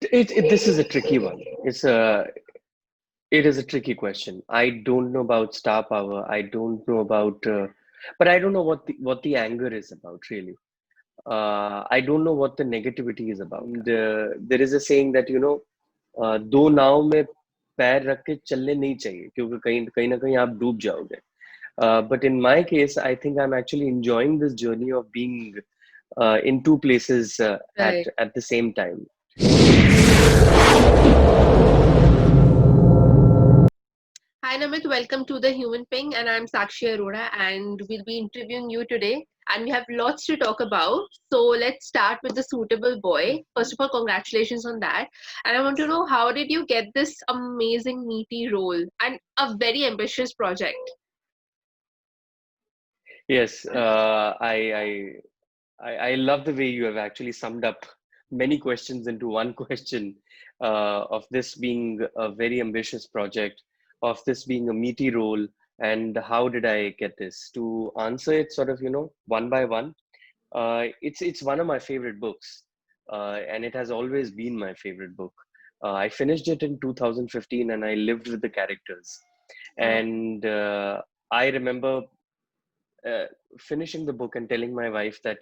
This is a tricky one. It is a tricky question. I don't know about star power. I don't know about, but I don't know what the anger is about really. I don't know what the negativity is about. And there is a saying that दो नाव में पैर रख के चलने नहीं चाहिए क्योंकि कहीं कहीं ना कहीं आप डूब जाओगे. But in my case, I think I'm actually enjoying this journey of being in two places Right. at the same time. Hi Namit, welcome to the Human Ping, and I'm Sakshi Arora, and we'll be interviewing you today. And we have lots to talk about. So let's start with the suitable boy. First of all, congratulations on that. And I want to know, how did you get this amazing meaty role and a very ambitious project? Yes, I love the way you have actually summed up many questions into one question, of this being a very ambitious project, of this being a meaty role, and how did I get this? To answer it sort of, one by one, it's one of my favorite books, and it has always been my favorite book. I finished it in 2015, and I lived with the characters. Oh, And I remember uh, finishing the book and telling my wife that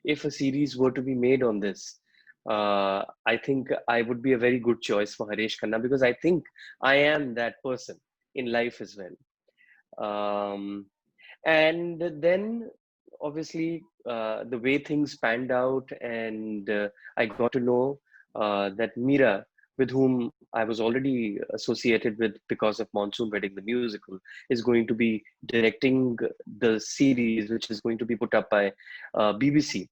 if a series were to be made on this, I think I would be a very good choice for Harish Khanna because I think I am that person in life as well. And then obviously the way things panned out, and I got to know that Mira, with whom I was already associated with because of Monsoon Wedding, the musical, is going to be directing the series, which is going to be put up by BBC.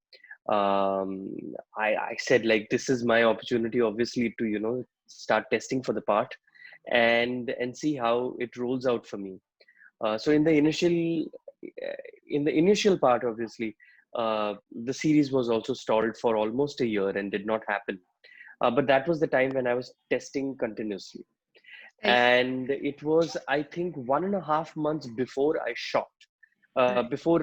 I said, like, this is my opportunity, obviously, to start testing for the part and see how it rolls out for me. So in the initial part, obviously, the series was also stalled for almost a year and did not happen. But that was the time when I was testing continuously, I see. and it was, I think, 1.5 months before I shot. Right. Before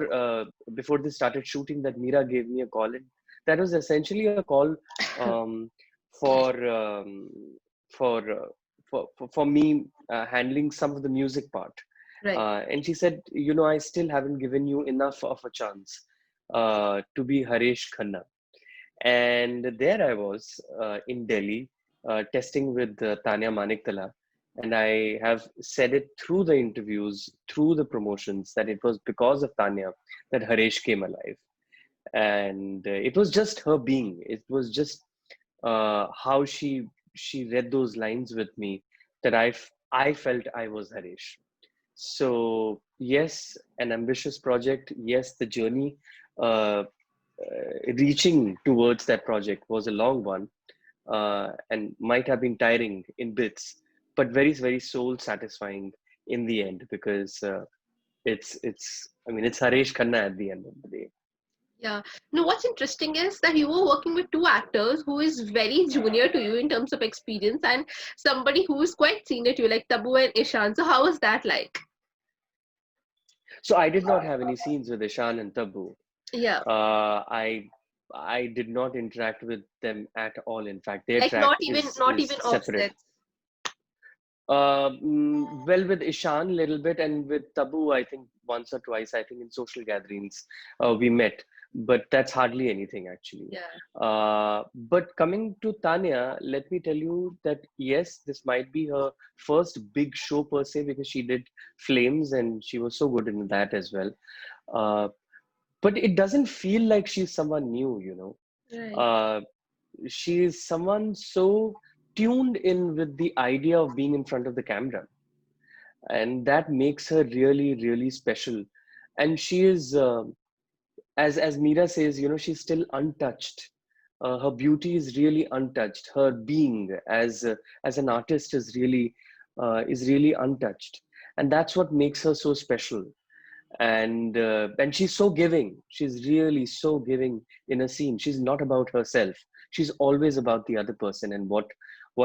they started shooting, that Mira gave me a call, and that was essentially a call um, for um, for, for me handling some of the music part. Right. And she said, I still haven't given you enough of a chance to be Harish Khanna. And there I was in Delhi testing with Tanya Maniktala. And I have said it through the interviews, through the promotions, that it was because of Tanya that Harish came alive. And it was just her being. It was just how she read those lines with me that I felt I was Harish. So yes, an ambitious project. Yes, the journey uh, reaching towards that project was a long one, and might have been tiring in bits, but very very soul satisfying in the end because it's I mean it's Harish Khanna at the end of the day. Yeah. Now, what's interesting is that you were working with two actors who is very junior to you in terms of experience and somebody who is quite senior to you, like Tabu and Ishan. So, how was that like? So I did not have any scenes with Ishan and Tabu. Yeah. Uh, I I did not interact with them at all. In fact, their Like track not is even separate. offsets. Well, with Ishan a little bit, and with Tabu, I think once or twice. I think in social gatherings we met, but that's hardly anything actually. Yeah. But coming to Tanya, let me tell you that yes, this might be her first big show per se because she did Flames and she was so good in that as well. Uh, but it doesn't feel like she's someone new, Right. Uh, she is someone so tuned in with the idea of being in front of the camera, and that makes her really really special. And she is as Mira says, she's still untouched. Her beauty is really untouched. Her being as an artist is really untouched, and that's what makes her so special. And she's so giving. She's really so giving in a scene. She's not about herself. She's always about the other person and what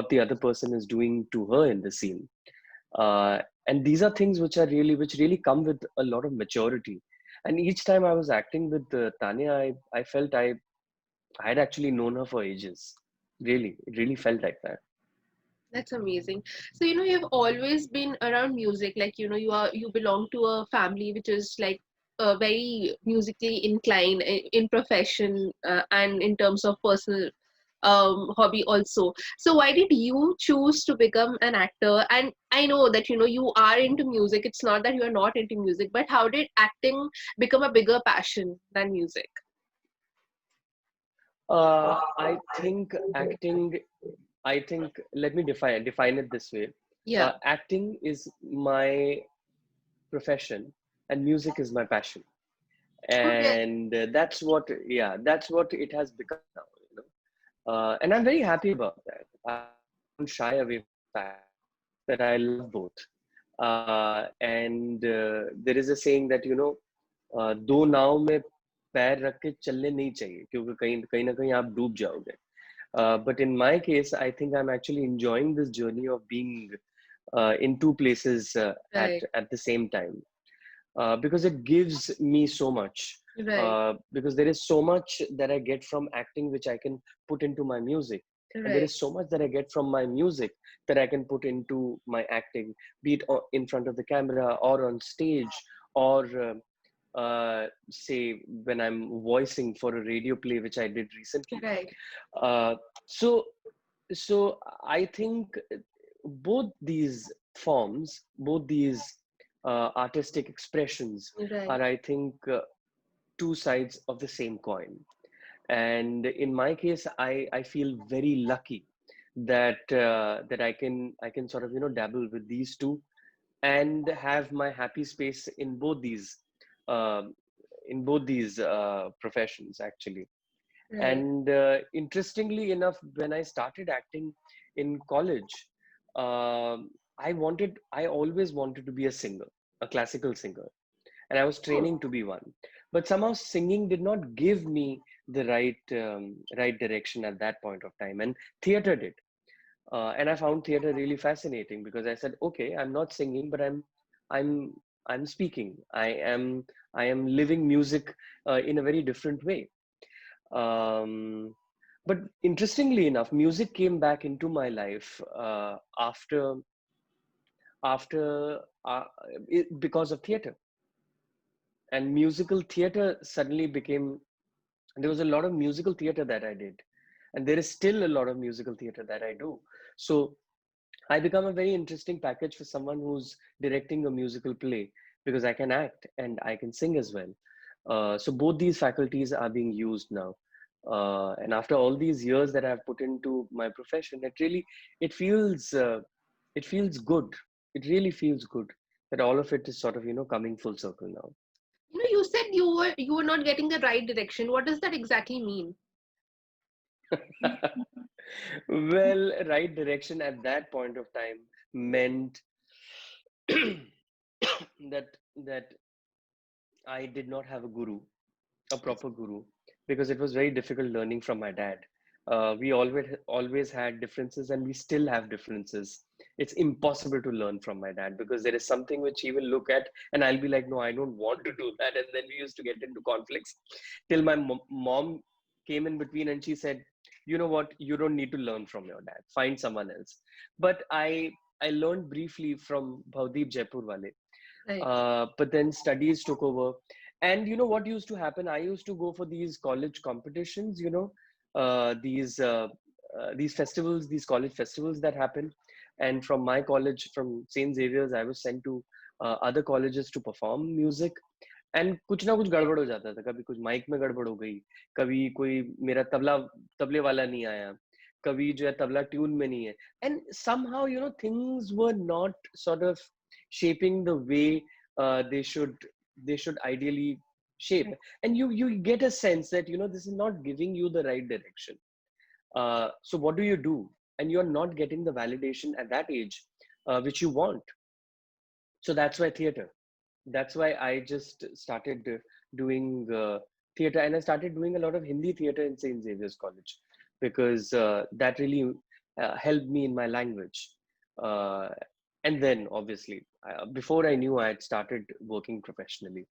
the other person is doing to her in the scene. And these are things which really come with a lot of maturity. And each time I was acting with Tanya, I felt I had actually known her for ages. Really, it really felt like that. That's amazing. So, you've always been around music. Like, you belong to a family which is like very musically inclined in profession and in terms of personal hobby also. So, why did you choose to become an actor? And I know that, you are into music. It's not that you are not into music, but how did acting become a bigger passion than music? I think acting. I think let me define it this way. Yeah. Acting is my profession, and music is my passion, Okay. and that's what it has become now. And I'm very happy about that. I don't shy away from the fact that I love both. And there is a saying that दो नाव में पैर रख के चलने नहीं चाहिए क्योंकि कहीं कहीं ना कहीं आप डूब जाओगे. But in my case, I think I'm actually enjoying this journey of being in two places Right. at the same time, because it gives me so much. Right. Because there is so much that I get from acting which I can put into my music, and there Right. is so much that I get from my music that I can put into my acting, be it in front of the camera or on stage, or say when I'm voicing for a radio play which I did recently. Right. Uh, so so I think both these forms, both these artistic expressions Right. are, I think, two sides of the same coin. And in my case, I feel very lucky that that I can sort of dabble with these two and have my happy space um, in both these professions actually. Right. And interestingly enough, when I started acting in college, I always wanted to be a singer, a classical singer, and I was Oh, training to be one. But somehow singing did not give me the right direction at that point of time, and theater did. And I found theater really fascinating because I said, okay, I'm not singing, but I'm I'm speaking. I am living music in a very different way. Um, but interestingly enough, music came back into my life after because of theater. And musical theater suddenly became, there was a lot of musical theater that I did, and there is still a lot of musical theater that I do. So I become a very interesting package for someone who's directing a musical play, because I can act and I can sing as well. So both these faculties are being used now. And after all these years that I've put into my profession, it feels it feels good. It really feels good that all of it is sort of coming full circle now. you said you were not getting the right direction. What does that exactly mean? Well, right direction at that point of time meant that I did not have a guru, a I see. proper guru, because it was very difficult learning from my dad. We always had differences, and we still have differences. It's impossible to learn from my dad because there is something which he will look at, and I'll be like, no, I don't want to do that, and then we used to get into conflicts till my mom came in between, and she said, you know what, you don't need to learn from your dad. Find someone else. But I learned briefly from Bhavdeep Jaipur wale, Right. but then studies took over. And you know what used to happen? I used to go for these college competitions, these festivals, these college festivals that happen. And from my college, from St. Xavier's, I was sent to other colleges to perform music. And कुछ ना कुछ गड़बड़ हो जाता था. कभी कुछ mic में गड़बड़ हो गई, कभी कोई मेरा तबले वाला नहीं आया, कभी जो है तबला ट्यून में नहीं है. And somehow things were not sort of shaping the way they should ideally shape. Right. And you get a sense that this is not giving you the right direction. So what do you do? And you're not getting the validation at that age which you want. So that's why theater. That's why I just started doing theater, and I started doing a lot of Hindi theater in St. Xavier's College, because that really helped me in my language. Uh, and then, obviously, before I knew, I had started working professionally.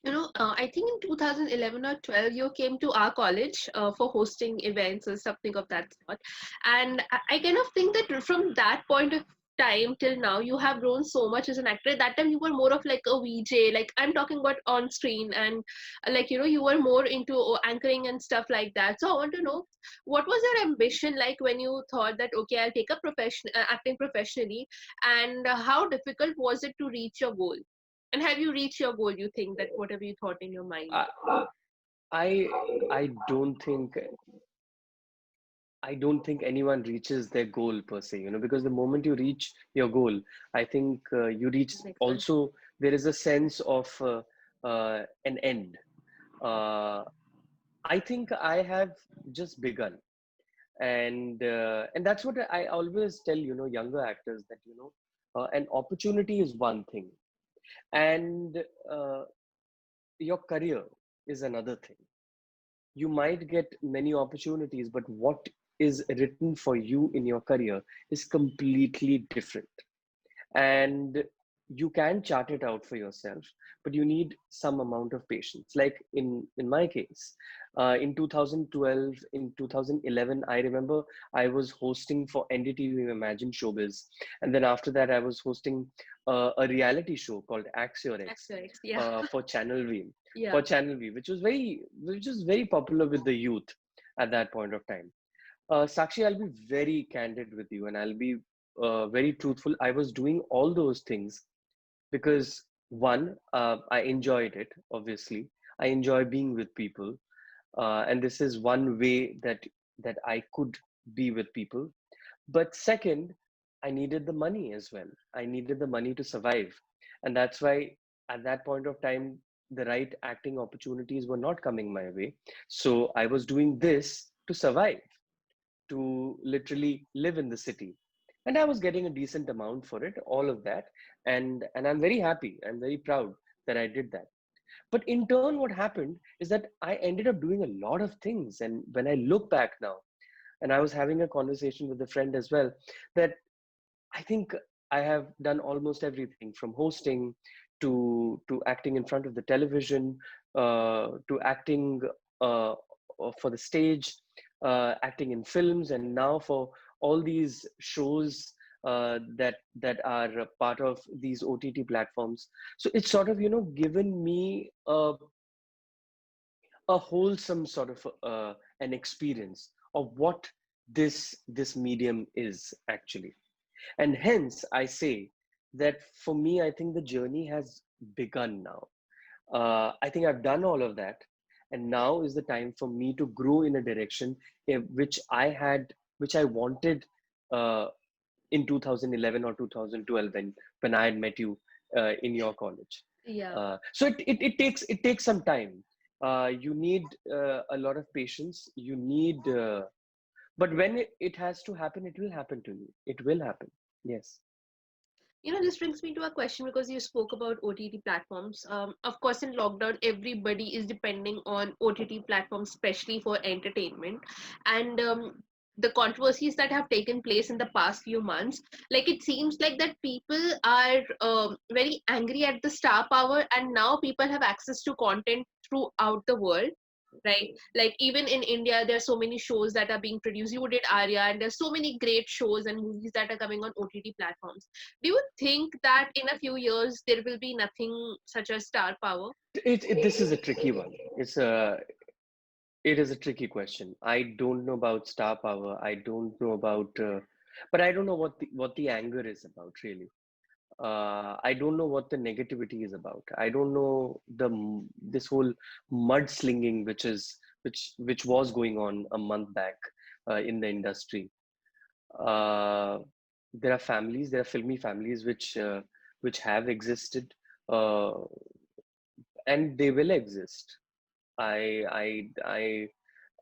I think in 2011 or 12, you came to our college for hosting events or something of that sort. And I kind of think that from that point of time till now, you have grown so much as an actor. At that time, you were more of like a VJ, like I'm talking about on screen, and you were more into anchoring and stuff like that. So I want to know, what was your ambition like when you thought that, okay, I'll take up acting professionally, and how difficult was it to reach your goal? And have you reached your goal, you think, that whatever you thought in your mind? I I I don't think I don't think anyone reaches their goal per se, because the moment you reach your goal, I think you reach Next one. also, there is a sense of an end. Uh, I think I have just begun, and that's what I always tell younger actors, that an opportunity is one thing, and uh, your career is another thing. You might get many opportunities, but what is written for you in your career is completely different. And you can chart it out for yourself, but you need some amount of patience. Like in my case, in 2012, in 2011, I remember I was hosting for NDTV Imagine Showbiz, and then after that I was hosting a reality show called Axe Your Ex, X, yeah. for Channel V, Yeah. which was very popular with the youth at that point of time. Sakshi, I'll be very candid with you, and I'll be very truthful. I was doing all those things because one, I enjoyed it. Obviously, I enjoy being with people, and this is one way that I could be with people. But second, I needed the money as well. I needed the money to survive, and that's why at that point of time, the right acting opportunities were not coming my way. So I was doing this to survive, to literally live in the city, and I was getting a decent amount for it, all of that. And I'm very happy, I'm very proud that I did that. But in turn, what happened is that I ended up doing a lot of things, and when I look back now, and I was having a conversation with a friend as well, that I think I have done almost everything, from hosting to acting in front of the television, to acting uh, for the stage, acting in films, and now for all these shows that are a part of these OTT platforms. So it's sort of given me a wholesome sort of an experience of what this medium is actually. And hence, I say that for me, I think the journey has begun now. I think I've done all of that. And now is the time for me to grow in a direction which I wanted uh, in 2011 or 2012, when I had met you in your college. Yeah. So it takes some time. You need a lot of patience. You need, but when it has to happen, it will happen to you. It will happen. Yes. This brings me to a question because you spoke about OTT platforms. Of course, in lockdown, everybody is depending on OTT platforms, especially for entertainment. And the controversies that have taken place in the past few months, like it seems like that people are very angry at the star power, and now people have access to content throughout the world. Right, like even in India, there are so many shows that are being produced. You did Aarya, and there's so many great shows and movies that are coming on OTT platforms. Do you think that in a few years there will be nothing such as star power? This is a tricky one. It is a tricky question. I don't know about star power. I don't know about, but I don't know what the anger is about, really. I don't know what the negativity is about. I don't know this whole mudslinging which was going on a month back in the industry. Uh, there are families, there are filmy families which have existed, uh, and they will exist. I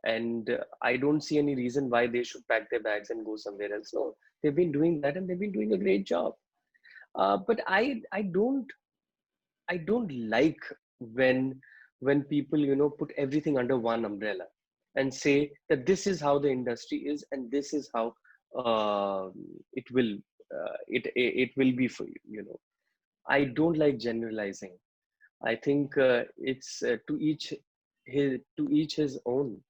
and I don't see any reason why they should pack their bags and go somewhere else. No, they've been doing that, and they've been doing a great job. But I don't like when people put everything under one umbrella and say that this is how the industry is, and this is how uh, it will it will be for you. I don't like generalizing. I think it's to each his own.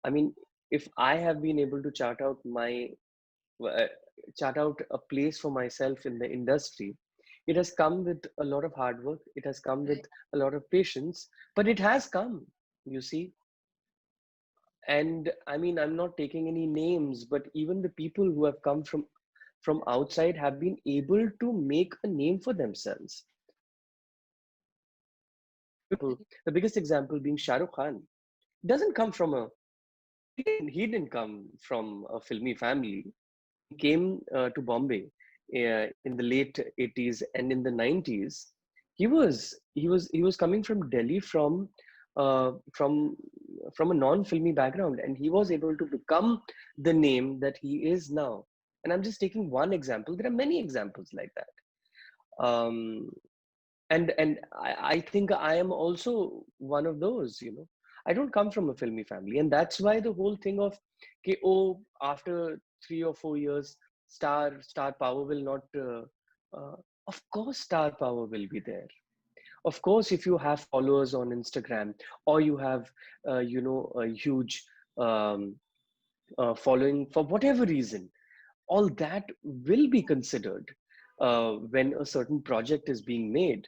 I mean, if I have been able to uh, chart out a place for myself in the industry, it has come with a lot of hard work. It has come with Right. a lot of patience, but it has come. You see, and I mean, I'm not taking any names, but even the people who have come from outside have been able to make a name for themselves. Right. The biggest example being Shah Rukh Khan. Doesn't come from a he didn't come from a filmy family. When he came to Bombay in the late 80s and in the 90s, he was coming from Delhi uh, from from a non-filmy background, and he was able to become the name that he is now. And I'm just taking one example. There are many examples like that. And I think I am also one of those. I don't come from a filmy family, and that's why the whole thing of okay, oh, after 3 or 4 years, star power will not uh, of course star power will be there. Of course, if you have followers on Instagram, or you have a huge um, following for whatever reason, all that will be considered when a certain project is being made.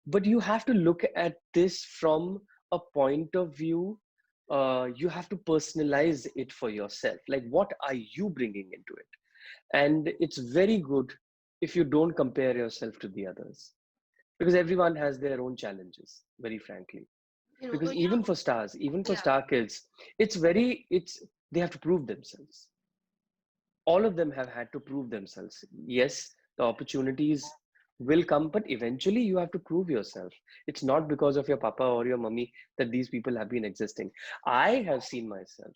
But you have to look at this from a point of view. You have to personalize it for yourself. Like, what are you bringing into it? And it's very good if you don't compare yourself to the others, because everyone has their own challenges, very frankly. Because even for stars, even for Yeah. star kids, it's they have to prove themselves. All of them have had to prove themselves. Yes, the opportunities will come, but eventually you have to prove yourself. It's not because of your papa or your mummy that these people have been existing. I have seen myself,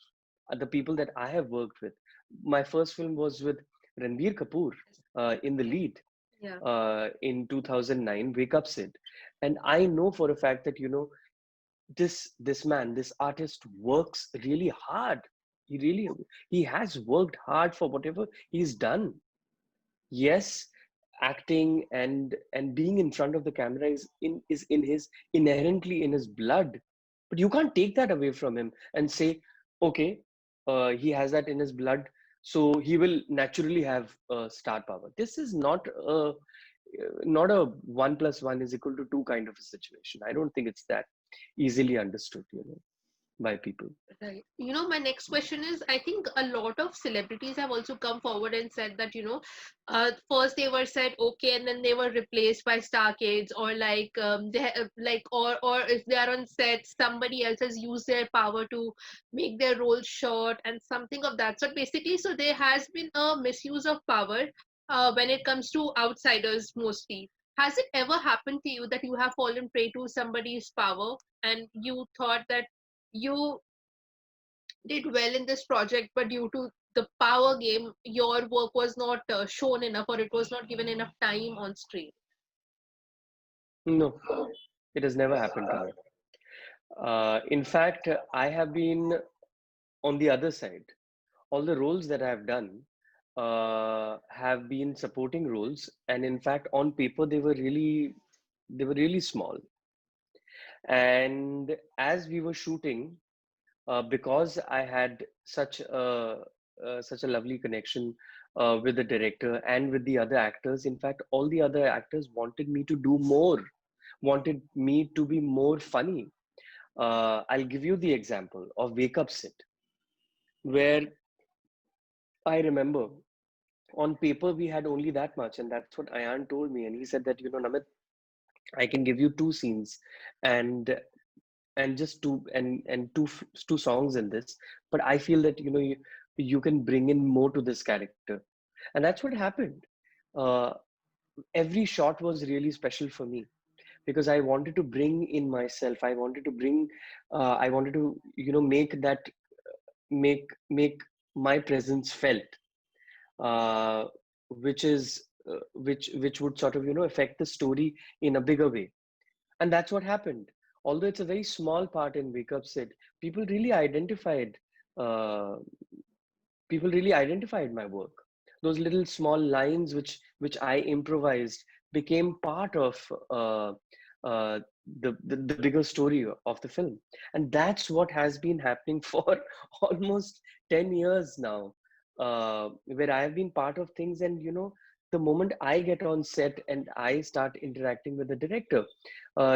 the people that I have worked with. My first film was with Ranbir Kapoor in the Okay. lead Yeah. in 2009, Wake Up Sid. And I know for a fact that, this man, this artist works really hard. He has worked hard for whatever he's done. Yes, acting and being in front of the camera is in his inherently in his blood. But you can't take that away from him and say, okay, he has that in his blood, so he will naturally have star power. This is not a 1 plus 1 is equal to 2 kind of a situation. I don't think it's that easily understood, by people. Right. My next question is, I think a lot of celebrities have also come forward and said that, first they were said okay, and then they were replaced by star kids, or like or if they are on set, somebody else has used their power to make their role short and something of that. So basically, so there has been a misuse of power when it comes to outsiders mostly. Has it ever happened to you that you have fallen prey to somebody's power and you thought that you did well in this project, but due to the power game, your work was not shown enough, or it was not given enough time on screen? No, it has never happened to me. In fact, I have been on the other side. All the roles that I have done have been supporting roles, and in fact, on paper, they were really small. And as we were shooting, because I had such a lovely connection with the director and with the other actors. In fact, all the other actors wanted me to do more, wanted me to be more funny. I'll give you the example of Wake Up Sid, where I remember on paper we had only that much, and that's what Ayan told me. And he said that, Namit, I can give you two scenes, and just two songs in this, but I feel that you can bring in more to this character, and that's what happened. Uh, every shot was really special for me because I wanted to bring in myself. I wanted to make my presence felt, uh, which would sort of affect the story in a bigger way. And that's what happened. Although it's a very small part in Wake Up Sid, people really identified uh, my work. Those little small lines which I improvised became part of uh, the bigger story of the film. And that's what has been happening for almost 10 years now, where I have been part of things. And the moment I get on set and I start interacting with the director,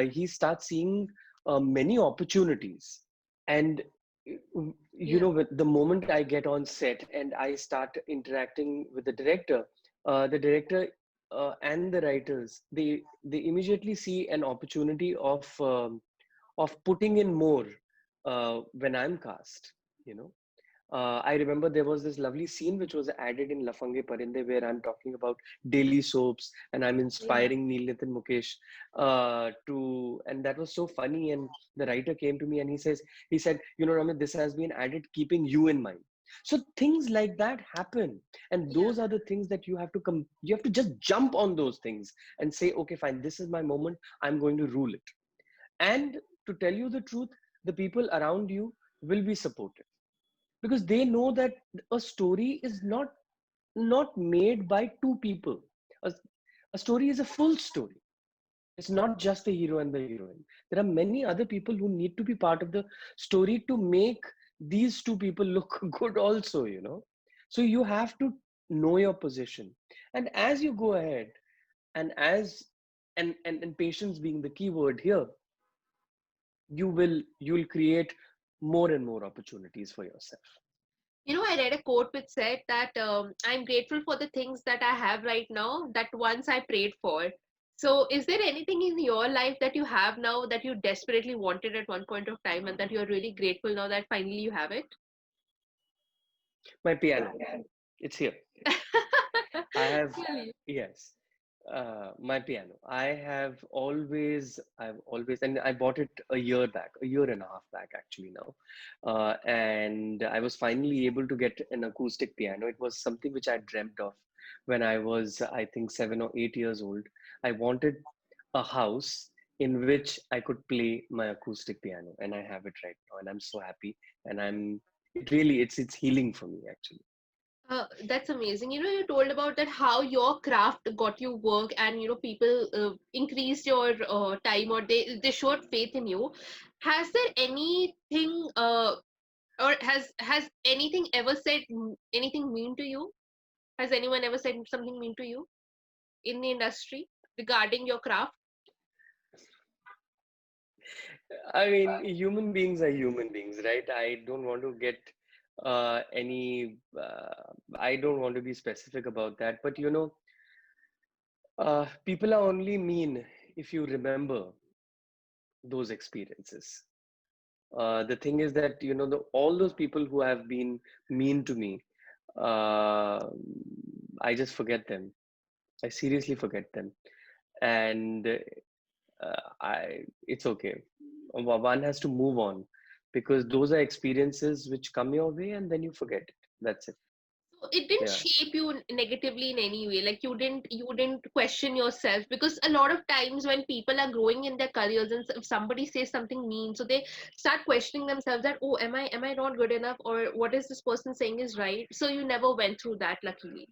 he starts seeing many opportunities. And Yeah. with the moment I get on set and I start interacting with the director and the writers, they immediately see an opportunity of putting in more when I'm cast. You know, I remember there was this lovely scene which was added in Lafange Parinde, where I'm talking about daily soaps and I'm Yeah. inspiring Neil Nitin Mukesh and that was so funny. And the writer came to me and he said, Ramit, this has been added keeping you in mind. So things like that happen, and Yeah. those are the things that you have to just jump on those things and say, okay, fine, this is my moment. I'm going to rule it. And to tell you the truth, the people around you will be supportive, because they know that a story is not made by two people. A, a story is a full story. It's not just the hero and the heroine. There are many other people who need to be part of the story to make these two people look good also, so you have to know your position. And as you go ahead, and as and patience being the key word here, you'll create more and more opportunities for yourself. I read a quote which said that I'm grateful for the things that I have right now that once I prayed for. So, is there anything in your life that you have now that you desperately wanted at one point of time and that you're really grateful now that finally you have it? My piano, it's here. I have, Really? yes, my piano. I've always, and I bought it a year back, a year and a half back actually now. And I was finally able to get an acoustic piano. It was something which I dreamt of when I was, I think, 7 or 8 years old. I wanted a house in which I could play my acoustic piano, and I have it right now, and I'm so happy. And it's healing for me actually. That's amazing. You told about that how your craft got you work, and people increased your time, or they showed faith in you. Has there anything or has anything ever said anything mean to you? Has anyone ever said something mean to you in the industry regarding your craft? I mean, human beings are human beings, right? I don't want to get I don't want to be specific about that. But people are only mean if you remember those experiences. The thing is that, all those people who have been mean to me, uh, I just forget them. I seriously forget them. And it's okay. One has to move on, because those are experiences which come your way and then you forget it. That's it. So it didn't Yeah. shape you negatively in any way. Like you didn't question yourself, because a lot of times when people are growing in their careers and if somebody says something mean, so they start questioning themselves that, oh, am I not good enough, or what is this person saying is right? So you never went through that, luckily.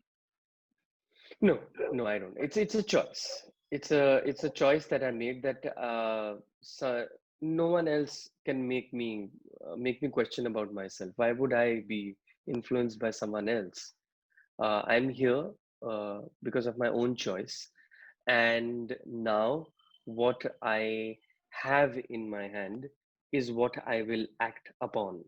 No, no, I don't. It's a choice. It's a choice that I made, that no one else can make me question about myself. Why would I be influenced by someone else? I'm here because of my own choice. And now what I have in my hand is what I will act upon.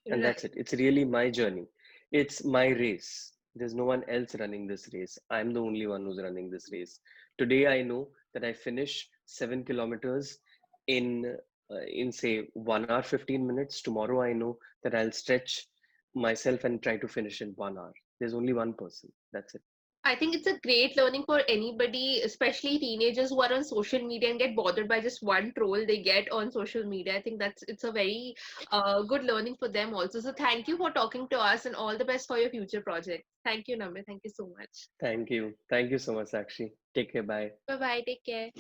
And that's Right. it. It's really my journey. It's my race. There's no one else running this race. I'm the only one who's running this race. Today I know that I finish 7 kilometers in in say 1 hour 15 minutes. Tomorrow I know that I'll stretch myself and try to finish in 1 hour. There's only one person. That's it. I think it's a great learning for anybody, especially teenagers who are on social media and get bothered by just one troll they get on social media. I think it's a very good learning for them also. So thank you for talking to us, and all the best for your future projects. Thank you, Namit. Thank you so much. Thank you. Thank you so much, Sakshi. Take care. Bye. Bye bye. Take care.